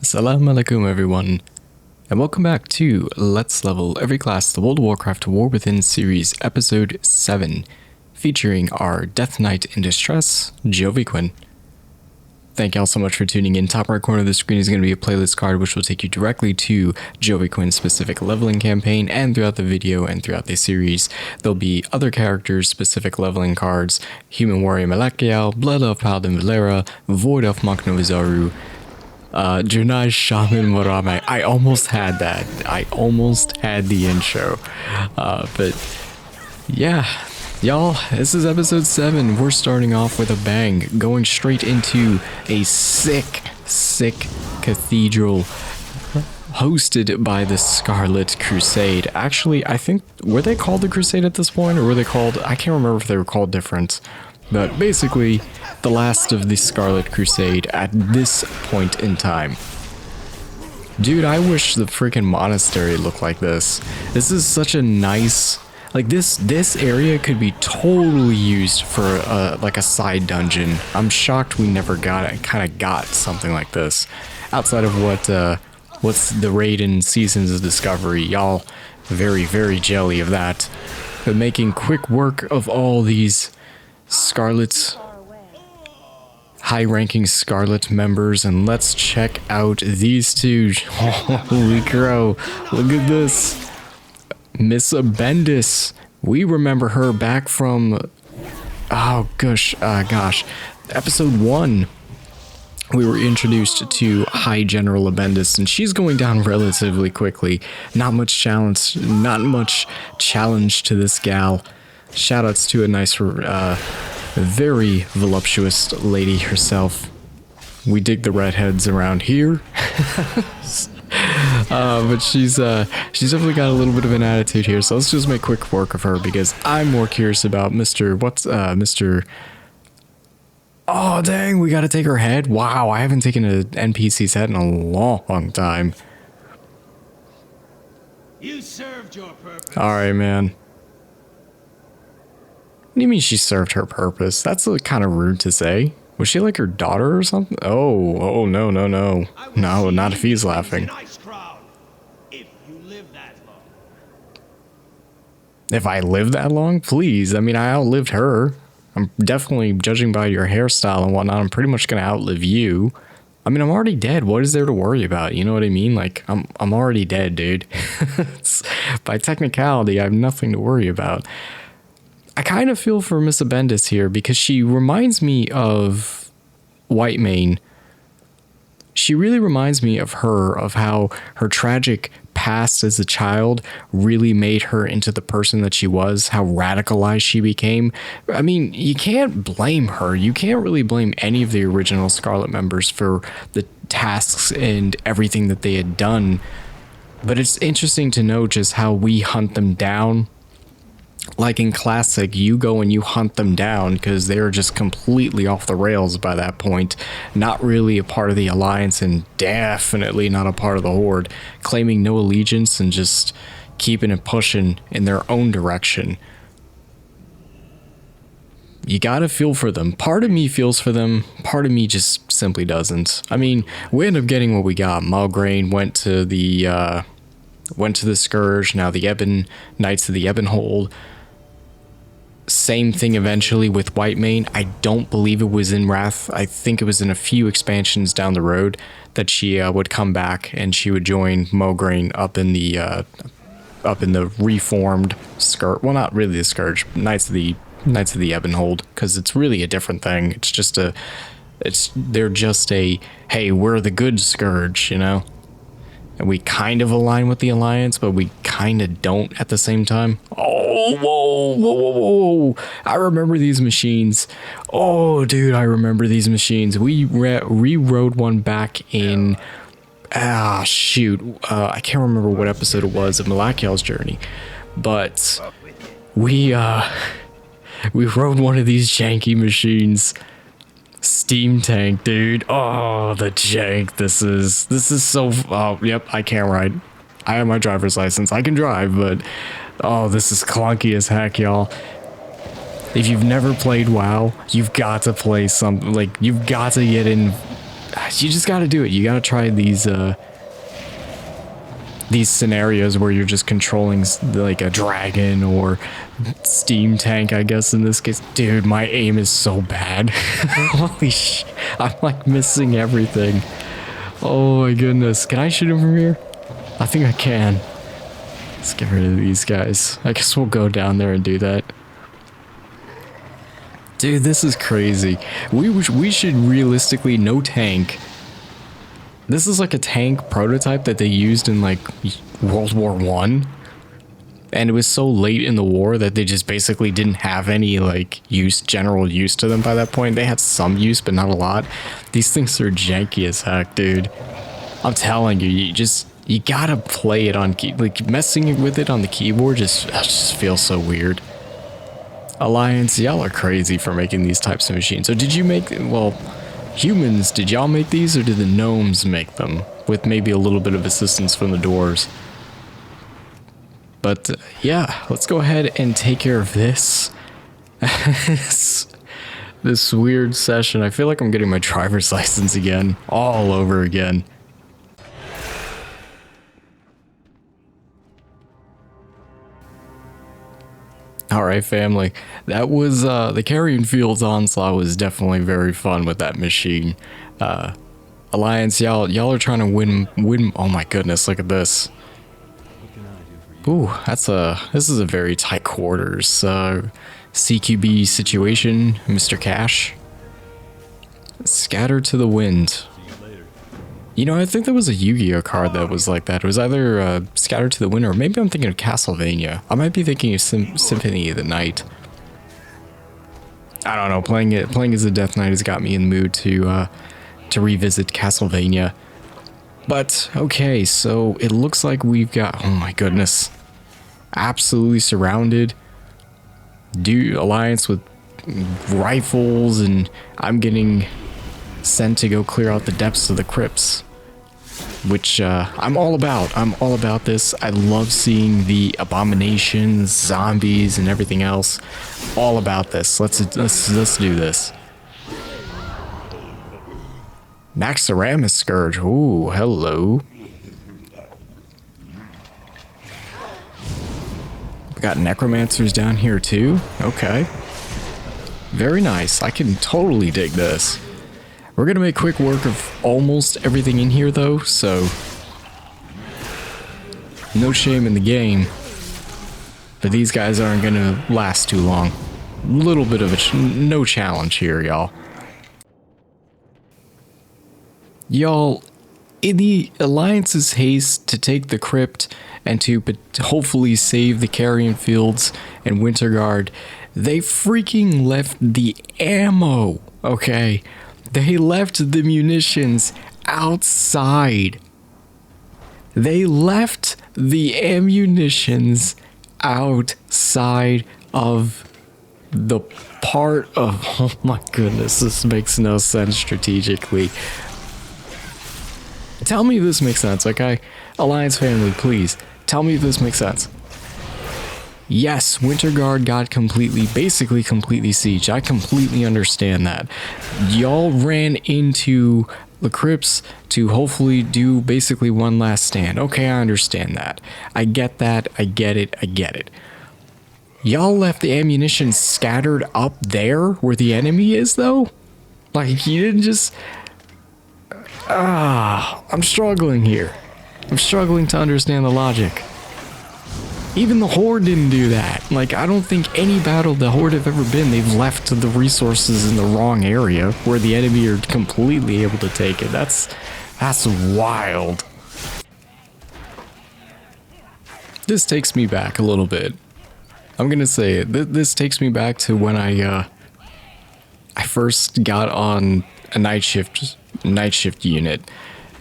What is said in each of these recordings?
Assalamu alaikum everyone, and welcome back to Let's Level Every Class, the World of Warcraft War Within series, episode 7, featuring our Death Knight in Distress, Joviquin. Thank y'all so much for tuning in. Top right corner of the screen is going to be a playlist card which will take you directly to Joviquin's specific leveling campaign, and throughout the video and throughout the series, there'll be other characters' specific leveling cards: Human Warrior Malakiel, Blood of Paladin Valera, Void of Monk Novizaru, Junai Shaman Morame. I almost had that. I almost had the intro. But yeah, y'all, this is episode 7. We're starting off with a bang, going straight into a sick cathedral hosted by the Scarlet Crusade. Actually, I think, were they called the Crusade at this point, or were they called, I can't remember if they were called different. But basically, the last of the Scarlet Crusade at this point in time. Dude, I wish the freaking monastery looked like this. This is such a nice, like this area could be totally used for like a side dungeon. I'm shocked we never got something like this outside of what's the raid in Seasons of Discovery. Y'all very jelly of that. But making quick work of all these Scarlet, high-ranking Scarlet members, and let's check out these two. Holy crow, look at this. Miss Bendis. We remember her back from, oh gosh, episode 1. We were introduced to High General Bendis, and she's going down relatively quickly. Not much challenge to this gal. Shoutouts to a nice, very voluptuous lady herself. We dig the redheads around here. But she's definitely got a little bit of an attitude here, so let's just make quick work of her, because I'm more curious about Mr. Oh dang, we gotta take her head? Wow, I haven't taken an NPC's head in a long time. You served your purpose. Alright, man. What do you mean she served her purpose? That's kind of rude to say. Was she like her daughter or something? Oh, no. No, not if he's laughing. If I live that long? Please. I mean, I outlived her. I'm definitely, judging by your hairstyle and whatnot, I'm pretty much gonna outlive you. I mean, I'm already dead. What is there to worry about? You know what I mean? Like, I'm already dead, dude. By technicality, I have nothing to worry about. I kind of feel for Miss Bendis here, because she reminds me of Whitemane. She really reminds me of her, of how her tragic past as a child really made her into the person that she was, how radicalized she became. I mean, you can't blame her. You can't really blame any of the original Scarlet members for the tasks and everything that they had done. But it's interesting to know just how we hunt them down. Like in Classic, you go and you hunt them down because they're just completely off the rails by that point. Not really a part of the Alliance, and definitely not a part of the Horde. Claiming no allegiance and just keeping it pushing in their own direction. You gotta feel for them. Part of me feels for them, part of me just simply doesn't. I mean, we end up getting what we got. Malgrain went to the Scourge, now the Knights of the Ebon Hold. Same thing eventually with Whitemane. I don't believe it was in Wrath. I think it was in a few expansions down the road that she would come back and she would join Malgrain up in the reformed Scourge. Well, not really the Scourge, Knights of the Ebon Hold, because it's really a different thing. It's just they're just a, hey, we're the good Scourge, you know? And we kind of align with the Alliance, but we kind of don't at the same time. Oh, whoa. I remember these machines. Oh, dude, I remember these machines. We rewrote one back in... I can't remember what episode it was of Malakiel's journey. But we rode one of these janky machines. Steam tank, dude. Oh, the jank. This is so... Oh, yep, I can't ride. I have my driver's license. I can drive, but... Oh, this is clunky as heck, y'all. If you've never played WoW, you've got to play something. Like, you've got to get in... you just gotta do it. You gotta try these scenarios where you're just controlling like a dragon or steam tank, I guess in this case. Dude, my aim is so bad. Holy sh! I'm like missing everything. Oh my goodness. Can I shoot him from here? I think I can. Let's get rid of these guys. I guess we'll go down there and do that. Dude, this is crazy. We should realistically no tank. This is like a tank prototype that they used in like World War I. And it was so late in the war that they just basically didn't have any like general use to them by that point. They had some use, but not a lot. These things are janky as heck, dude. I'm telling you, you gotta play it on like messing with it on the keyboard just feels so weird. Alliance, y'all are crazy for making these types of machines. So did you make, well, humans, did y'all make these or did the gnomes make them? With maybe a little bit of assistance from the dwarves. But yeah, let's go ahead and take care of this. This weird session. I feel like I'm getting my driver's license again. All over again. Alright, family. That was, the Carrion Fields onslaught was definitely very fun with that machine. Alliance, y'all are trying to win. Oh my goodness, look at this. Ooh, this is a very tight quarters, CQB situation, Mr. Cash. Scatter to the wind. You know, I think there was a Yu-Gi-Oh card that was like that. It was either Scatter to the Wind, or maybe I'm thinking of Castlevania. I might be thinking of Symphony of the Night. I don't know. Playing as a Death Knight has got me in the mood to revisit Castlevania. But okay, so it looks like we've got. Oh my goodness, absolutely surrounded. Alliance with rifles, and I'm getting sent to go clear out the depths of the crypts. Which I'm all about. I'm all about this. I love seeing the abominations, zombies, and everything else. All about this. Let's do this. Naxxramas Scourge. Ooh, hello. We got necromancers down here too. Okay. Very nice. I can totally dig this. We're gonna make quick work of almost everything in here though, so no shame in the game. But these guys aren't gonna last too long. A little bit of no challenge here, y'all. Y'all, in the Alliance's haste to take the Crypt and to hopefully save the Carrion Fields and Winterguard, they freaking left the ammo, okay? They left the munitions outside. They left the ammunitions outside of the part of... Oh my goodness, this makes no sense strategically. Tell me if this makes sense, okay? Alliance family, please. Tell me if this makes sense. Yes, Winterguard got basically completely sieged. I completely understand that. Y'all ran into the crypts to hopefully do basically one last stand. Okay, I understand that. I get that. I get it. I get it. Y'all left the ammunition scattered up there where the enemy is, though? Like, you didn't just... I'm struggling here. I'm struggling to understand the logic. Even the Horde didn't do that. Like, I don't think any battle the Horde have ever been, they've left the resources in the wrong area where the enemy are completely able to take it. That's wild. This takes me back a little bit. I'm gonna say it. This takes me back to when I first got on a night shift unit.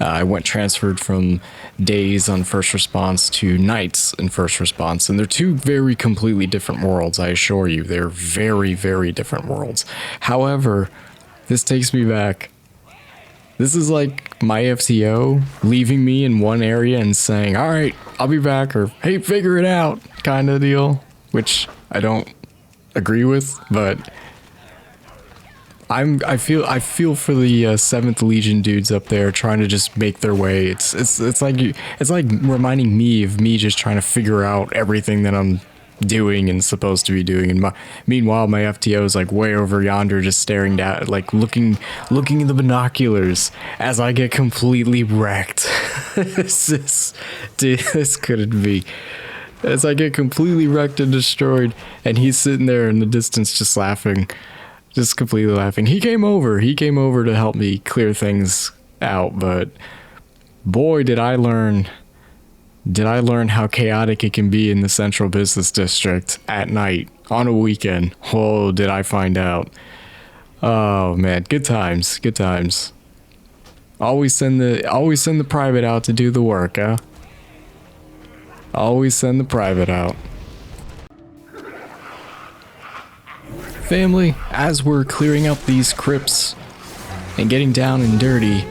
I went transferred from days on first response to nights in first response, and they're two very completely different worlds, I assure you. They're very, very different worlds. However, this takes me back. This is like my FTO leaving me in one area and saying, all right, I'll be back, or hey, figure it out, kind of deal, which I don't agree with, but I feel for the 7th Legion dudes up there trying to just make their way. It's like reminding me of me just trying to figure out everything that I'm doing and supposed to be doing. And meanwhile, my FTO is like way over yonder, just staring down, like looking in the binoculars as I get completely wrecked. This couldn't be. As I get completely wrecked and destroyed, and he's sitting there in the distance just laughing. Just completely laughing. He came over to help me clear things out, but boy, did I learn how chaotic it can be in the central business district at night on a weekend. Whoa, did I find out. Oh man, good times. Always send the private out to do the work, huh? Always send the private out. Family, as we're clearing up these crypts and getting down and dirty,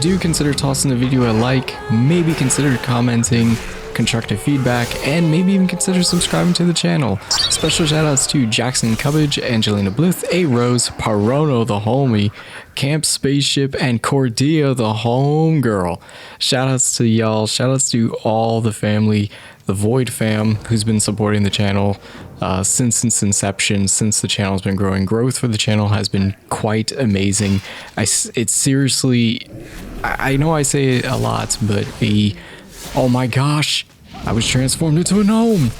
do consider tossing the video a like, maybe consider commenting, constructive feedback, and maybe even consider subscribing to the channel. Special shoutouts to Jackson Cubbage, Angelina Blyth, A Rose, Parono the homie, Camp Spaceship, and Cordia the homegirl. Shoutouts to y'all, shoutouts to all the family, the Void fam who's been supporting the channel since its inception, since the channel has been growing. Growth for the channel has been quite amazing. It's seriously, I know I say it a lot, but oh my gosh, I was transformed into a gnome.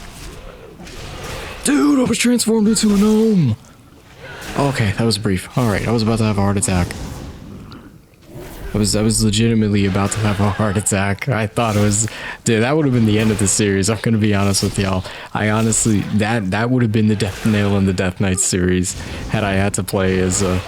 Dude, I was transformed into a gnome. Okay, that was brief. Alright, I was about to have a heart attack. I was legitimately about to have a heart attack. I thought it was, dude, that would have been the end of the series. I'm gonna be honest with y'all. I honestly, that would have been the death nail in the Death Knight series had I had to play as a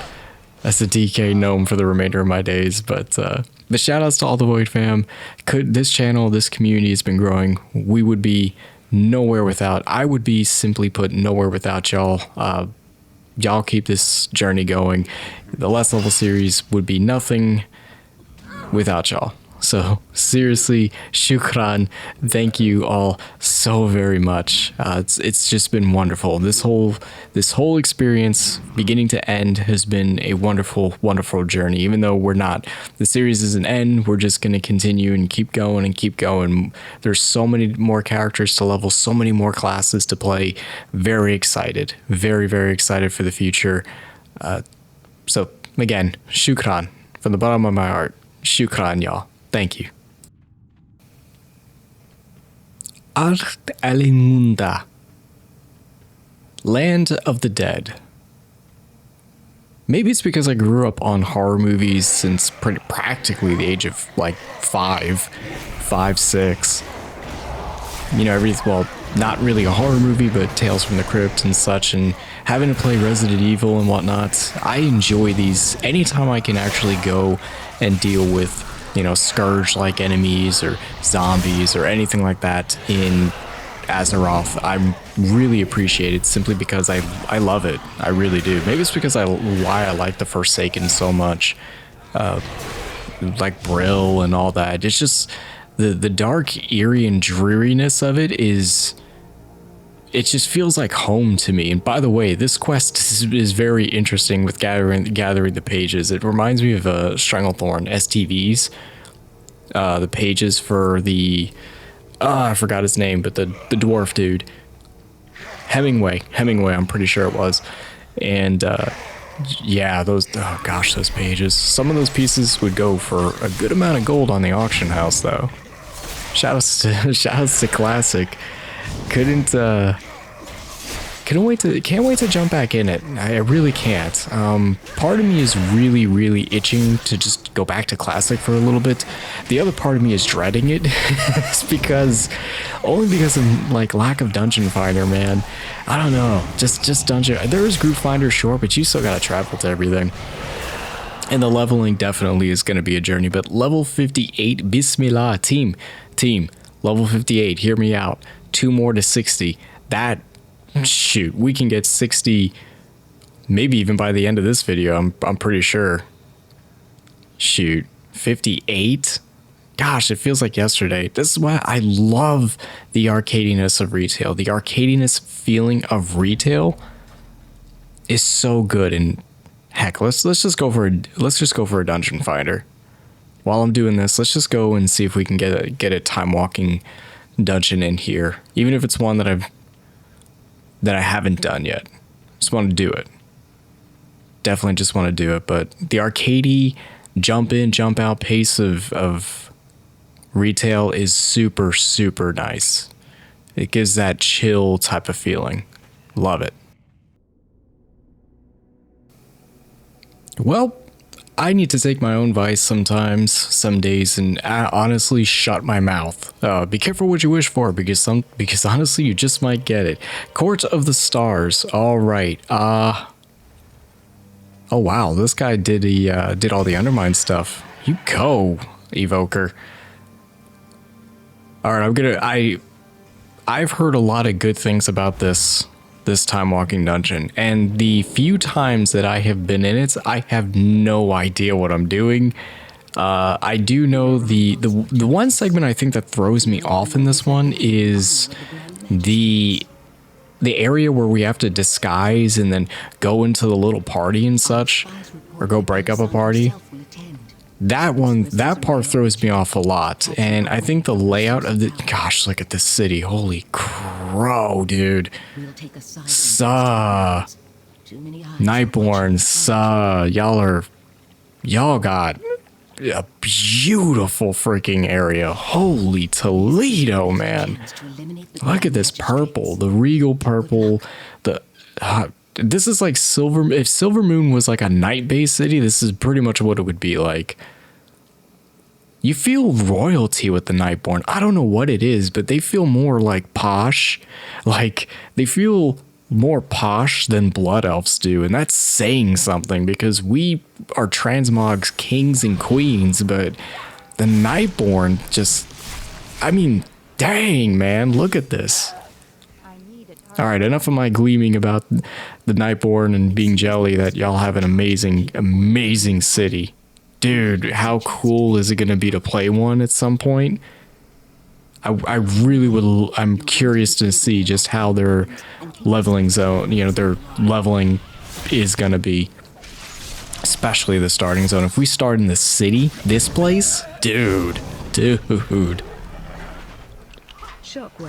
DK gnome for the remainder of my days. But the shout outs to all the Void fam. This channel, this community has been growing. We would be nowhere without, I would be simply put nowhere without y'all. Y'all keep this journey going. The Last Level series would be nothing without y'all. So seriously, shukran, thank you all so very much. It's just been wonderful. This whole experience, beginning to end, has been a wonderful journey. Even though the series doesn't end, we're just gonna continue and keep going. There's so many more characters to level, so many more classes to play. Very excited, very excited for the future. So again, shukran from the bottom of my heart. Shukran, y'all. Thank you. Arth Alimunda, Land of the Dead. Maybe it's because I grew up on horror movies since practically the age of like 5, 6. You know, well, not really a horror movie, but Tales from the Crypt and such, and having to play Resident Evil and whatnot. I enjoy these anytime I can actually go and deal with, you know, Scourge-like enemies or zombies or anything like that in Azeroth. I really appreciate it simply because I love it. I really do. Maybe it's because why I like the Forsaken so much. Like Brill and all that. It's just the dark, eerie, and dreariness of it is... It just feels like home to me. And by the way, this quest is very interesting with gathering the pages. It reminds me of Stranglethorn STVs. The pages for the I forgot his name, but the dwarf dude, Hemingway, I'm pretty sure it was. And yeah, those pages. Some of those pieces would go for a good amount of gold on the auction house, though. Shoutouts to Classic. Can't wait to jump back in it. I really can't. Part of me is really itching to just go back to Classic for a little bit. The other part of me is dreading it. It's only because of like lack of Dungeon Finder, man. I don't know. Just Dungeon. There is Group Finder, sure, but you still gotta travel to everything. And the leveling definitely is gonna be a journey. But level 58, Bismillah, team. Level 58. Hear me out. 2 more to 60. Shoot, we can get 60, maybe even by the end of this video. I'm pretty sure. Shoot, 58? Gosh, it feels like yesterday. This is why I love the arcadiness of retail. The arcadiness feeling of retail is so good, and Heck, let's just go for a dungeon finder. While I'm doing this, let's just go and see if we can get a time walking dungeon in here, even if it's one that I haven't done yet. Just want to do it. Definitely just want to do it. But the arcadey jump in, jump out pace of retail is super, super nice. It gives that chill type of feeling. Love it. Well, I need to take my own advice sometimes, some days, and honestly shut my mouth. Be careful what you wish for, because honestly, you just might get it. Court of the Stars. All right. Oh wow, this guy did all the Undermine stuff. You go, Evoker. All right, I've heard a lot of good things about this time walking dungeon, and the few times that I have been in it, I have no idea what I'm doing. I do know the one segment I think that throws me off in this one is the area where we have to disguise and then go into the little party and such, or go break up a party. That part throws me off a lot, and I think the layout of the, gosh, look at this city, holy crow, dude. Nightborn, y'all got a beautiful freaking area. Holy Toledo, man. Look at this purple, the regal purple, this is like if Silvermoon was like a night-based city, this is pretty much what it would be like. You feel royalty with the Nightborn. I don't know what it is, but they feel more like posh. Like, they feel more posh than Blood Elves do, and that's saying something, because we are transmogs kings and queens, but the Nightborn just, I mean, dang, man, look at this. All right, enough of my gleaming about the Nightborn and being jelly that y'all have an amazing, amazing city. Dude, how cool is it going to be to play one at some point? I really would, I'm curious to see just how their leveling zone, their leveling is going to be. Especially the starting zone. If we start in the city, this place, dude.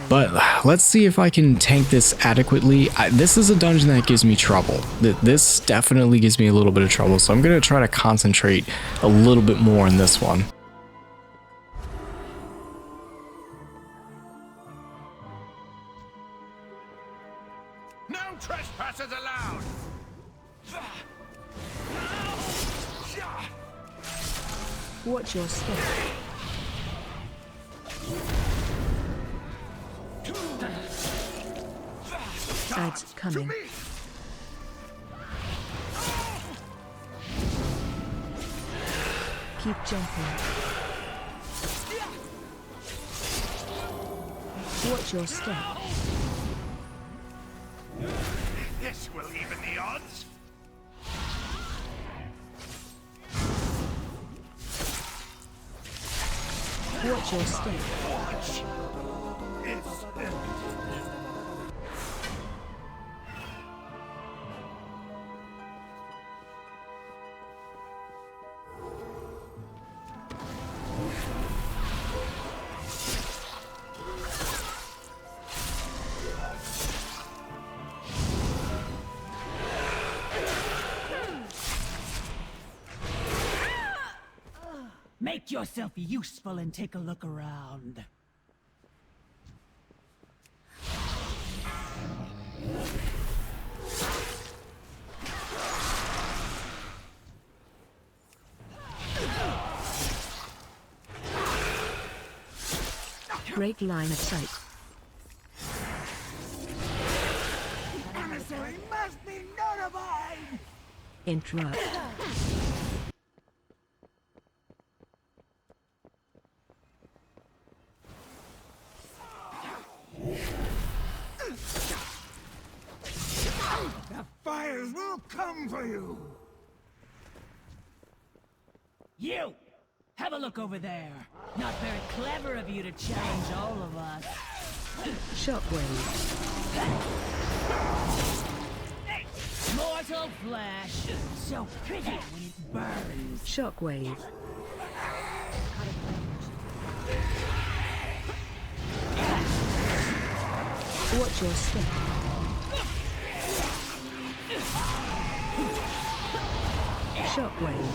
But let's see if I can tank this adequately. This is a dungeon that gives me trouble. This definitely gives me a little bit of trouble, so I'm going to try to concentrate a little bit more in this one. No trespassers allowed. Watch your step. Sides coming. Keep jumping. Watch your step. This will even the odds. Watch your step. Make yourself useful and take a look around. Break line of sight. Emissary must be notified! Interrupt. The fires will come for you. You! Have a look over there. Not very clever of you to challenge all of us. Shockwave. More metal flash. So pretty when it burns. Shockwave. Watch your step. Shockwave.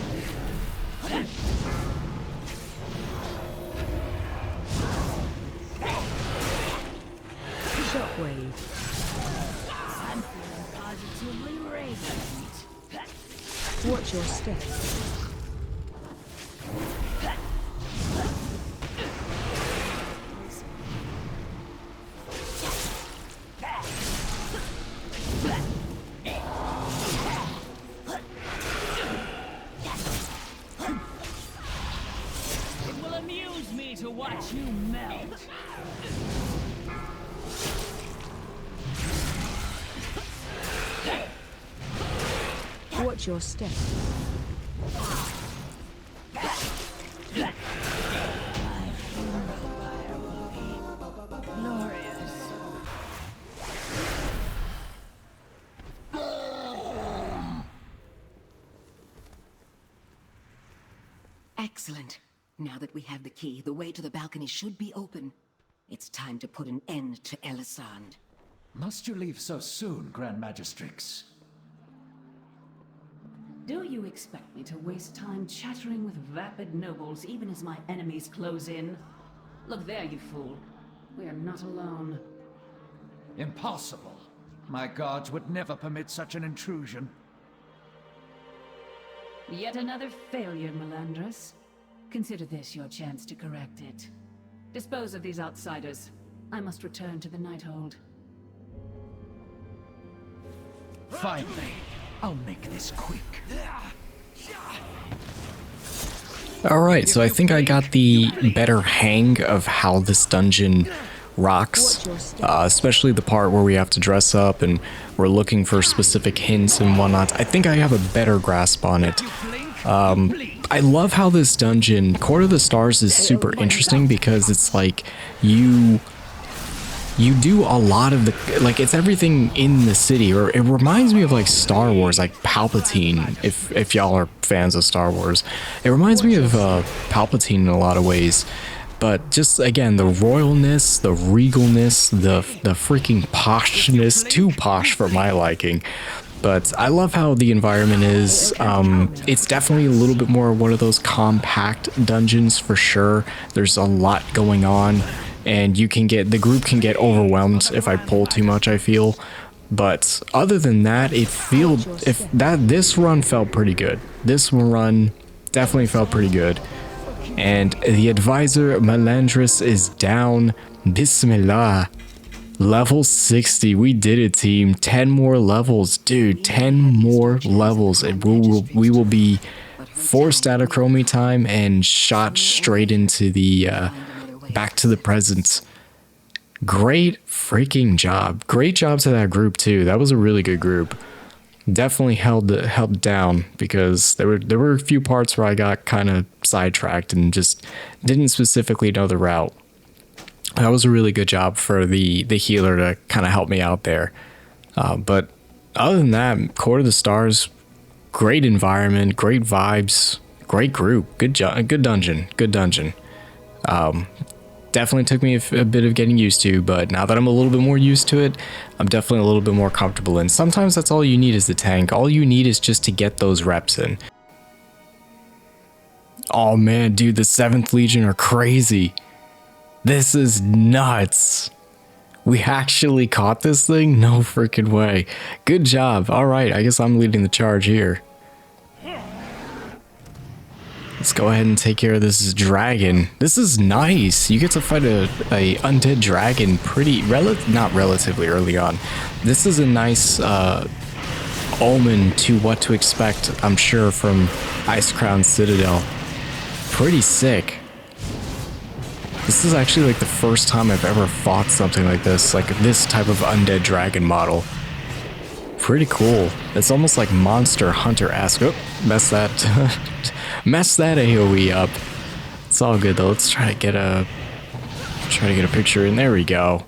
Shockwave. I'm feeling positively radiant. Watch your step. It will amuse me to watch you melt. Watch your step. Glorious. Excellent. Now that we have the key, the way to the balcony should be open. It's time to put an end to Thel'zan. Must you leave so soon, Grand Magistrix? Do you expect me to waste time chattering with vapid nobles even as my enemies close in? Look there, you fool. We are not alone. Impossible. My guards would never permit such an intrusion. Yet another failure, Melandris. Consider this your chance to correct it. Dispose of these outsiders. I must return to the Nighthold. Finally, I'll make this quick. Alright, so I think I got the better hang of how this dungeon rocks, especially the part where we have to dress up and we're looking for specific hints and whatnot. I think I have a better grasp on it. I love how this dungeon, Court of the Stars, is super interesting because it's like you do a lot of the, like, it's everything in the city, or it reminds me of like Star Wars, like Palpatine, if y'all are fans of Star Wars. It reminds me of Palpatine in a lot of ways, but just again, the royalness, the regalness, the freaking poshness, too posh for my liking. But I love how the environment is. It's definitely a little bit more one of those compact dungeons for sure. There's a lot going on, and the group can get overwhelmed if I pull too much, I feel. But other than that, this run felt pretty good. This run definitely felt pretty good. And the advisor Melandris is down. Bismillah. Level 60, we did it, team. 10 more levels, dude. 10 more levels, and we will be forced out of Chromie time and shot straight into the back to the present. Great freaking job. Great job to that group too. That was a really good group. Definitely held down because there were a few parts where I got kind of sidetracked and just didn't specifically know the route. That was a really good job for the healer to kind of help me out there. But other than that, Court of the Stars, great environment, great vibes, great group, good dungeon. Definitely took me a bit of getting used to, but now that I'm a little bit more used to it, I'm definitely a little bit more comfortable in. Sometimes that's all you need is the tank. All you need is just to get those reps in. Oh man, dude, the 7th Legion are crazy. This is nuts. We actually caught this thing? No freaking way. Good job. All right, I guess I'm leading the charge here. Let's go ahead and take care of this dragon. This is nice. You get to fight a undead dragon not relatively early on. This is a nice omen to what to expect, I'm sure, from Icecrown Citadel. Pretty sick. This is actually like the first time I've ever fought something like this type of undead dragon model. Pretty cool. It's almost like Monster Hunter-esque. Oh, mess that AoE up. It's all good though. Let's try to get a picture in. There we go.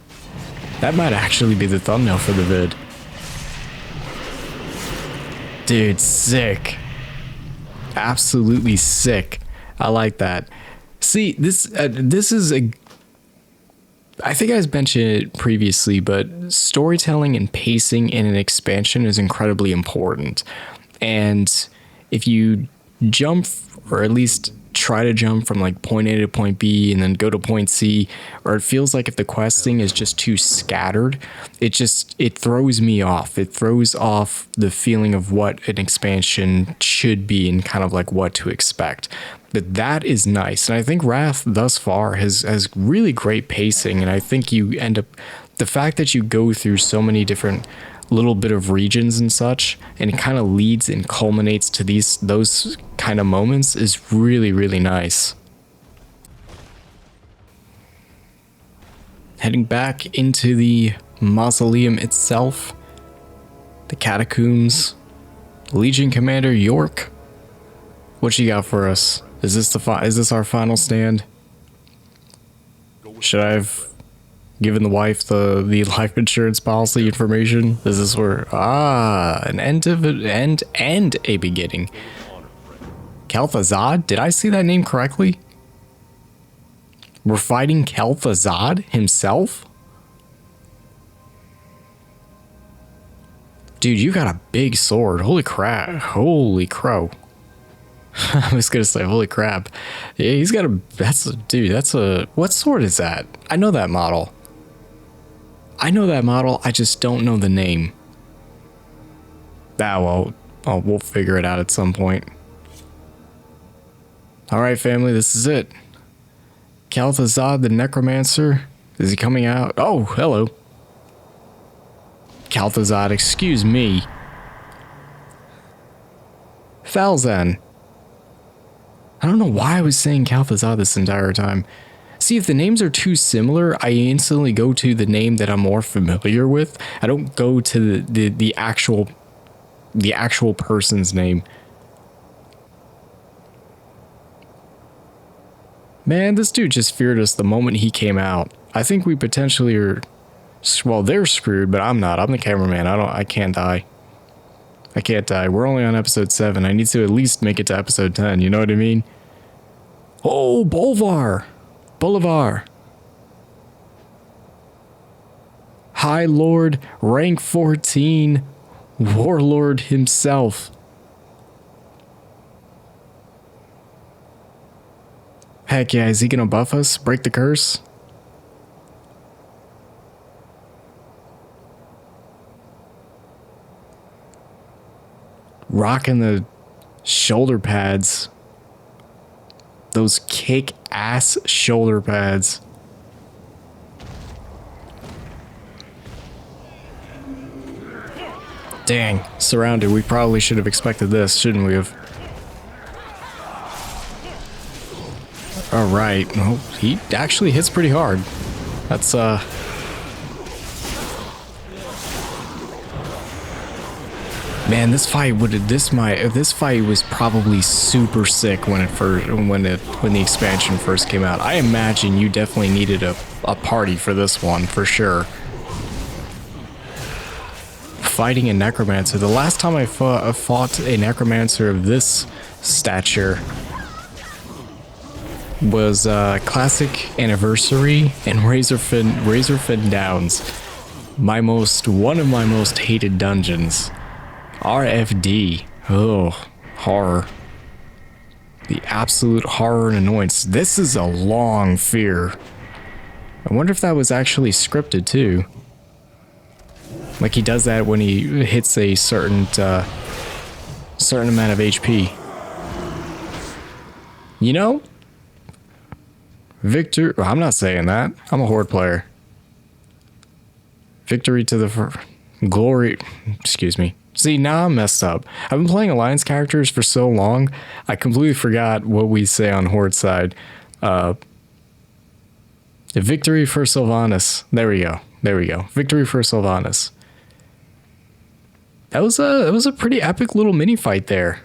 That might actually be the thumbnail for the vid. Dude, sick. Absolutely sick. I like that. See, this is a... I think I mentioned it previously, but storytelling and pacing in an expansion is incredibly important. And if you jump, or at least try to jump from like point A to point B and then go to point C, or it feels like if the questing is just too scattered, it throws me off. It throws off the feeling of what an expansion should be and kind of like what to expect. But that is nice. And I think Wrath thus far has really great pacing. And I think you end up, the fact that you go through so many different little bit of regions and such, and it kind of leads and culminates to those kind of moments is really, really nice. Heading back into the mausoleum itself, the catacombs, Legion Commander York. What you got for us? Is this our final stand? Should I have given the wife the life insurance policy information? Is this where an end and a beginning? Thel'zan? Did I see that name correctly? We're fighting Thel'zan himself? Dude, you got a big sword. Holy crap. Holy crow. I was gonna say, holy crap. Yeah, he's got what sword is that? I know that model. I just don't know the name. Well, we'll figure it out at some point. Alright, family, this is it. Thel'zan the Necromancer. Is he coming out? Oh, hello. Thel'zan, excuse me. Thel'zan. I don't know why I was saying Thel'zan this entire time. See, if the names are too similar, I instantly go to the name that I'm more familiar with. I don't go to the actual person's name. Man, this dude just feared us the moment he came out. I think we potentially are... Well, they're screwed, but I'm not. I'm the cameraman. I can't die. I can't die. We're only on episode 7. I need to at least make it to episode 10. You know what I mean? Oh, Bolivar. High Lord, rank 14, Warlord himself. Heck yeah, is he gonna buff us? Break the curse? Rocking the shoulder pads. Those kick-ass shoulder pads. Dang, surrounded. We probably should have expected this, shouldn't we have? Alright, well, he actually hits pretty hard. That's, Man, this fight was probably super sick when the expansion first came out. I imagine you definitely needed a party for this one, for sure. Fighting a necromancer. The last time I fought a necromancer of this stature was Classic Anniversary and Razorfin Downs. One of my most hated dungeons. RFD. Oh, horror. The absolute horror and annoyance. This is a long fear. I wonder if that was actually scripted too. Like he does that when he hits a certain amount of HP. You know? I'm not saying that. I'm a horde player. Victory to the glory. Excuse me. See, now I'm messed up. I've been playing Alliance characters for so long, I completely forgot what we say on Horde side. Victory for Sylvanas. There we go. Victory for Sylvanas. That was a pretty epic little mini fight there.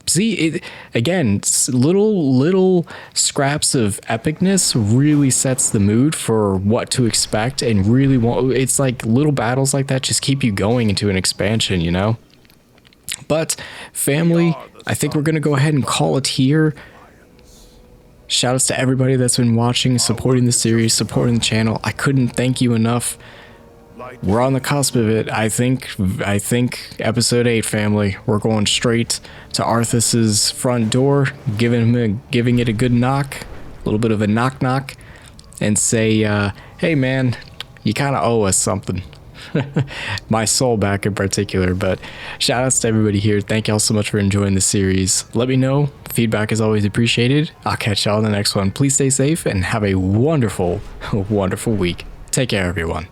See, again, little scraps of epicness really sets the mood for what to expect, and really it's like little battles like that just keep you going into an expansion, you know? But family, I think we're going to go ahead and call it here. Shoutouts to everybody that's been watching, supporting the series, supporting the channel. I couldn't thank you enough. We're on the cusp of it. I think episode 8, family. We're going straight to Arthas's front door, giving it a good knock, a little bit of a knock knock, and say, hey man, you kind of owe us something. My soul back in particular. But shout outs to everybody here. Thank y'all so much for enjoying the series. Let me know. Feedback is always appreciated. I'll catch y'all in the next one. Please stay safe and have a wonderful, wonderful week. Take care, everyone.